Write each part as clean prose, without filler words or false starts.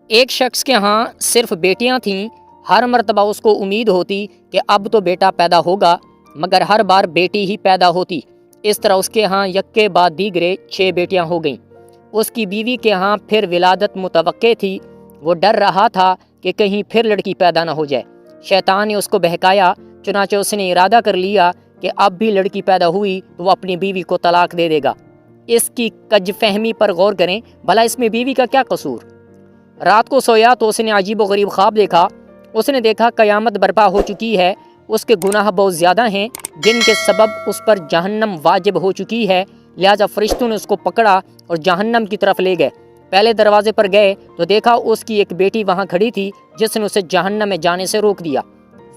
ایک شخص کے ہاں صرف بیٹیاں تھیں۔ ہر مرتبہ اس کو امید ہوتی کہ اب تو بیٹا پیدا ہوگا، مگر ہر بار بیٹی ہی پیدا ہوتی۔ اس طرح اس کے ہاں یکے بعد دیگرے 6 بیٹیاں ہو گئیں۔ اس کی بیوی کے ہاں پھر ولادت متوقع تھی۔ وہ ڈر رہا تھا کہ کہیں پھر لڑکی پیدا نہ ہو جائے۔ شیطان نے اس کو بہکایا، چنانچہ اس نے ارادہ کر لیا کہ اب بھی لڑکی پیدا ہوئی تو وہ اپنی بیوی کو طلاق دے دے گا۔ اس کی کج فہمی پر غور کریں، بھلا اس میں بیوی کا کیا قصور؟ رات کو سویا تو اس نے عجیب و غریب خواب دیکھا۔ اس نے دیکھا قیامت برپا ہو چکی ہے، اس کے گناہ بہت زیادہ ہیں جن کے سبب اس پر جہنم واجب ہو چکی ہے، لہٰذا فرشتوں نے اس کو پکڑا اور جہنم کی طرف لے گئے۔ پہلے دروازے پر گئے تو دیکھا اس کی ایک بیٹی وہاں کھڑی تھی جس نے اسے جہنم میں جانے سے روک دیا۔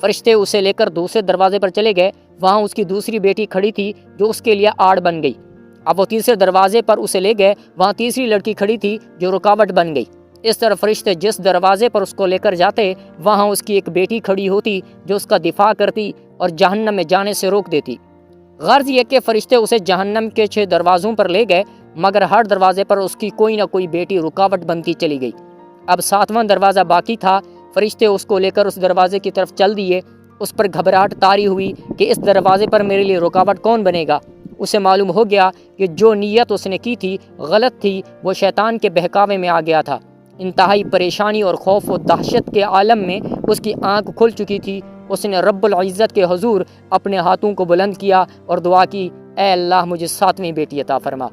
فرشتے اسے لے کر دوسرے دروازے پر چلے گئے، وہاں اس کی دوسری بیٹی کھڑی تھی جو اس کے لیے آڑ بن گئی۔ اب وہ تیسرے دروازے پر اسے لے گئے، وہاں تیسری لڑکی کھڑی تھی جو رکاوٹ بن گئی۔ اس طرح فرشتے جس دروازے پر اس کو لے کر جاتے، وہاں اس کی ایک بیٹی کھڑی ہوتی جو اس کا دفاع کرتی اور جہنم میں جانے سے روک دیتی۔ غرض یہ کہ فرشتے اسے جہنم کے 6 دروازوں پر لے گئے، مگر ہر دروازے پر اس کی کوئی نہ کوئی بیٹی رکاوٹ بنتی چلی گئی۔ اب 7واں دروازہ باقی تھا۔ فرشتے اس کو لے کر اس دروازے کی طرف چل دیے۔ اس پر گھبراہٹ طاری ہوئی کہ اس دروازے پر میرے لیے رکاوٹ کون بنے گا۔ اسے معلوم ہو گیا کہ جو نیت اس نے کی تھی غلط تھی، وہ شیطان کے بہکاوے میں آ گیا تھا۔ انتہائی پریشانی اور خوف و دہشت کے عالم میں اس کی آنکھ کھل چکی تھی۔ اس نے رب العزت کے حضور اپنے ہاتھوں کو بلند کیا اور دعا کی، اے اللہ مجھے 7ویں بیٹی عطا فرما۔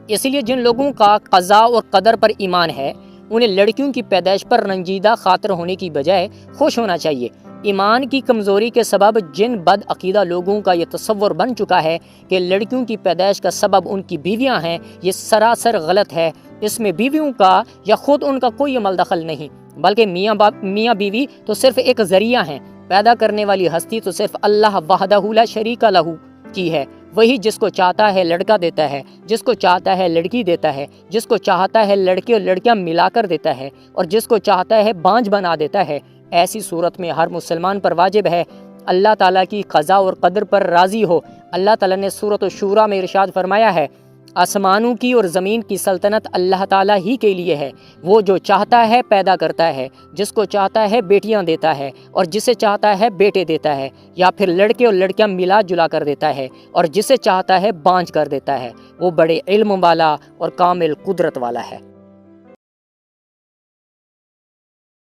اس لیے جن لوگوں کا قضاء اور قدر پر ایمان ہے، انہیں لڑکیوں کی پیدائش پر رنجیدہ خاطر ہونے کی بجائے خوش ہونا چاہیے۔ ایمان کی کمزوری کے سبب جن بد عقیدہ لوگوں کا یہ تصور بن چکا ہے کہ لڑکیوں کی پیدائش کا سبب ان کی بیویاں ہیں، یہ سراسر غلط ہے۔ اس میں بیویوں کا یا خود ان کا کوئی عمل دخل نہیں، بلکہ میاں بیوی تو صرف ایک ذریعہ ہیں۔ پیدا کرنے والی ہستی تو صرف اللہ وحدہ لا شریک لہ کی ہے۔ وہی جس کو چاہتا ہے لڑکا دیتا ہے، جس کو چاہتا ہے لڑکی دیتا ہے، جس کو چاہتا ہے لڑکے اور لڑکیاں ملا کر دیتا ہے، اور جس کو چاہتا ہے بانجھ بنا دیتا ہے۔ ایسی صورت میں ہر مسلمان پر واجب ہے اللہ تعالیٰ کی قضاء اور قدر پر راضی ہو۔ اللہ تعالیٰ نے سورۃ الشورى میں ارشاد فرمایا ہے، آسمانوں کی اور زمین کی سلطنت اللہ تعالیٰ ہی کے لیے ہے۔ وہ جو چاہتا ہے پیدا کرتا ہے، جس کو چاہتا ہے بیٹیاں دیتا ہے اور جسے چاہتا ہے بیٹے دیتا ہے، یا پھر لڑکے اور لڑکیاں ملا جلا کر دیتا ہے اور جسے چاہتا ہے بانجھ کر دیتا ہے۔ وہ بڑے علم والا اور کامل قدرت والا ہے۔